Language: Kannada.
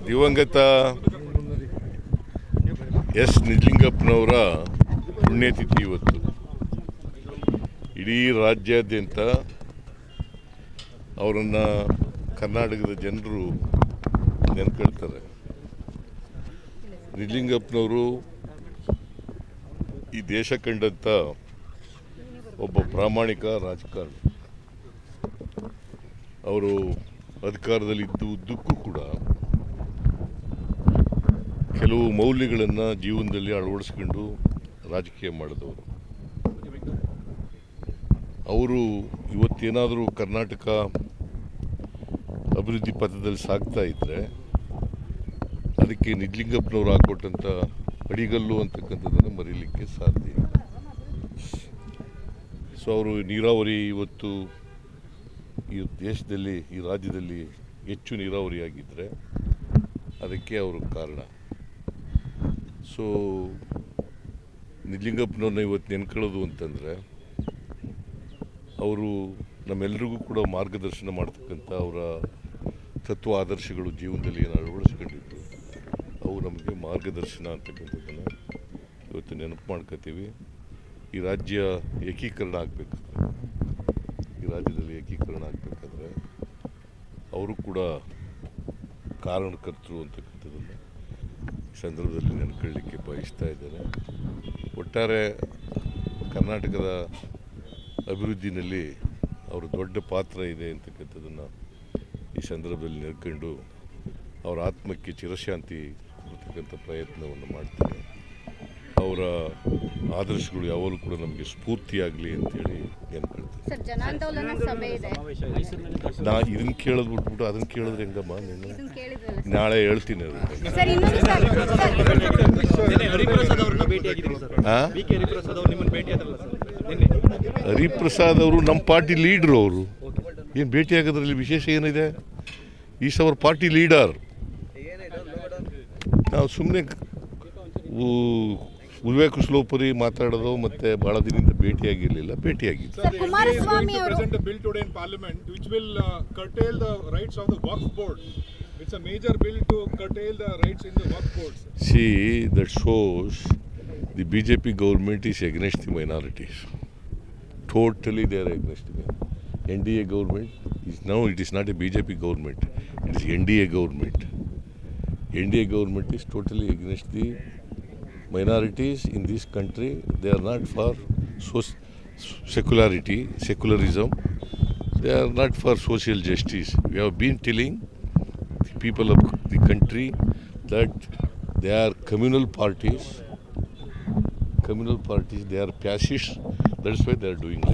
ದಿವಂಗತ ಎಸ್ ನಿಜಲಿಂಗಪ್ಪನವರ ಪುಣ್ಯತಿಥಿ ಇವತ್ತು. ಇಡೀ ರಾಜ್ಯಾದ್ಯಂತ ಅವರನ್ನು ಕರ್ನಾಟಕದ ಜನರು ನೆನ್ಕೊಳ್ತಾರೆ. ನಿಜಲಿಂಗಪ್ಪನವರು ಈ ದೇಶ ಕಂಡಂಥ ಒಬ್ಬ ಪ್ರಾಮಾಣಿಕ ರಾಜಕಾರಣಿ. ಅವರು ಅಧಿಕಾರದಲ್ಲಿದ್ದು ಉದ್ದಕ್ಕೂ ಕೂಡ ಕೆಲವು ಮೌಲ್ಯಗಳನ್ನು ಜೀವನದಲ್ಲಿ ಅಳವಡಿಸ್ಕೊಂಡು ರಾಜಕೀಯ ಮಾಡಿದವರು. ಅವರು ಇವತ್ತೇನಾದರೂ ಕರ್ನಾಟಕ ಅಭಿವೃದ್ಧಿ ಪಥದಲ್ಲಿ ಸಾಗ್ತಾ ಇದ್ದರೆ ಅದಕ್ಕೆ ನಿಜಲಿಂಗಪ್ಪನವರು ಹಾಕೊಟ್ಟಂಥ ಅಡಿಗಲ್ಲು ಅಂತಕ್ಕಂಥದ್ದನ್ನು ಮರೀಲಿಕ್ಕೆ ಸಾಧ್ಯ ಇಲ್ಲ. ಸೊ ಅವರು ನೀರಾವರಿ ಇವತ್ತು ಈ ದೇಶದಲ್ಲಿ, ಈ ರಾಜ್ಯದಲ್ಲಿ ಹೆಚ್ಚು ನೀರಾವರಿಯಾಗಿದ್ದರೆ ಅದಕ್ಕೆ ಅವರು ಕಾರಣ. ಸೊ ನಿಜಲಿಂಗಪ್ಪನವ್ರನ್ನ ಇವತ್ತು ನೆನ್ಕೊಳ್ಳೋದು ಅಂತಂದರೆ ಅವರು ನಮ್ಮೆಲ್ಲರಿಗೂ ಕೂಡ ಮಾರ್ಗದರ್ಶನ ಮಾಡ್ತಕ್ಕಂಥ ಅವರ ತತ್ವ ಆದರ್ಶಗಳು ಜೀವನದಲ್ಲಿ ಏನು ಅಳವಡಿಸ್ಕೊಂಡಿದ್ದು ಅವು ನಮಗೆ ಮಾರ್ಗದರ್ಶನ ಅಂತಕ್ಕಂಥದ್ದನ್ನು ಇವತ್ತು ನೆನಪು ಮಾಡ್ಕೋತೀವಿ. ಈ ರಾಜ್ಯ ಏಕೀಕರಣ ಆಗಬೇಕಾದ್ರೆ, ಈ ರಾಜ್ಯದಲ್ಲಿ ಏಕೀಕರಣ ಆಗಬೇಕಾದ್ರೆ ಅವರು ಕೂಡ ಕಾರಣಕರ್ತರು ಅಂತಕ್ಕಂಥದ್ದನ್ನು ಈ ಸಂದರ್ಭದಲ್ಲಿ ನೆನ್ಕೊಳ್ಳಿಕ್ಕೆ ಬಯಸ್ತಾ ಇದ್ದೇನೆ. ಒಟ್ಟಾರೆ ಕರ್ನಾಟಕದ ಅಭಿವೃದ್ಧಿನಲ್ಲಿ ಅವರು ದೊಡ್ಡ ಪಾತ್ರ ಇದೆ ಅಂತಕ್ಕಂಥದ್ದನ್ನು ಈ ಸಂದರ್ಭದಲ್ಲಿ ನೆನ್ಕೊಂಡು ಅವರ ಆತ್ಮಕ್ಕೆ ಚಿರಶಾಂತಿ ಕೊಡ್ತಕ್ಕಂಥ ಪ್ರಯತ್ನವನ್ನು ಮಾಡ್ತೀನಿ. ಅವರ ಆದರ್ಶಗಳು ಯಾವಾಗಲೂ ಕೂಡ ನಮಗೆ ಸ್ಫೂರ್ತಿಯಾಗಲಿ ಅಂತೇಳಿ ನೆನ್ಕೊಳ್ತೀನಿ. ನಾ ಇದನ್ನು ಕೇಳೋದು ಬಿಟ್ಬಿಟ್ಟು ಅದನ್ನು ಕೇಳಿದ್ರೆ ಹೆಂಗಮ್ಮ? ನೀನು ನಾಳೆ ಹೇಳ್ತೀನಿ ಅದನ್ನು. ಹರಿಪ್ರಸಾದ್ ಅವರು ನಮ್ಮ ಪಾರ್ಟಿ ಲೀಡ್ರು. ಅವರು ಏನು ಭೇಟಿಯಾಗೋದ್ರಲ್ಲಿ ವಿಶೇಷ ಏನಿದೆ? Is our party leader. ನಾವು ಸುಮ್ಮನೆ ಉಲ್ವೇ ಕುಶಲೋಪರಿ ಮಾತಾಡೋದು ಮತ್ತು ಭಾಳ ದಿನದಿಂದ ಭೇಟಿಯಾಗಿರಲಿಲ್ಲ. ಭೇಟಿಯಾಗಿತ್ತು. See, that shows the BJP government is against the minorities. Totally they are against them. NDA government is now, it is not a BJP government, it is NDA government. NDA government is totally against the minorities in this country. They are not for secularism. They are not for social justice. We have been telling the people of the country that they are communal parties. They are fascists. That's why they are doing it.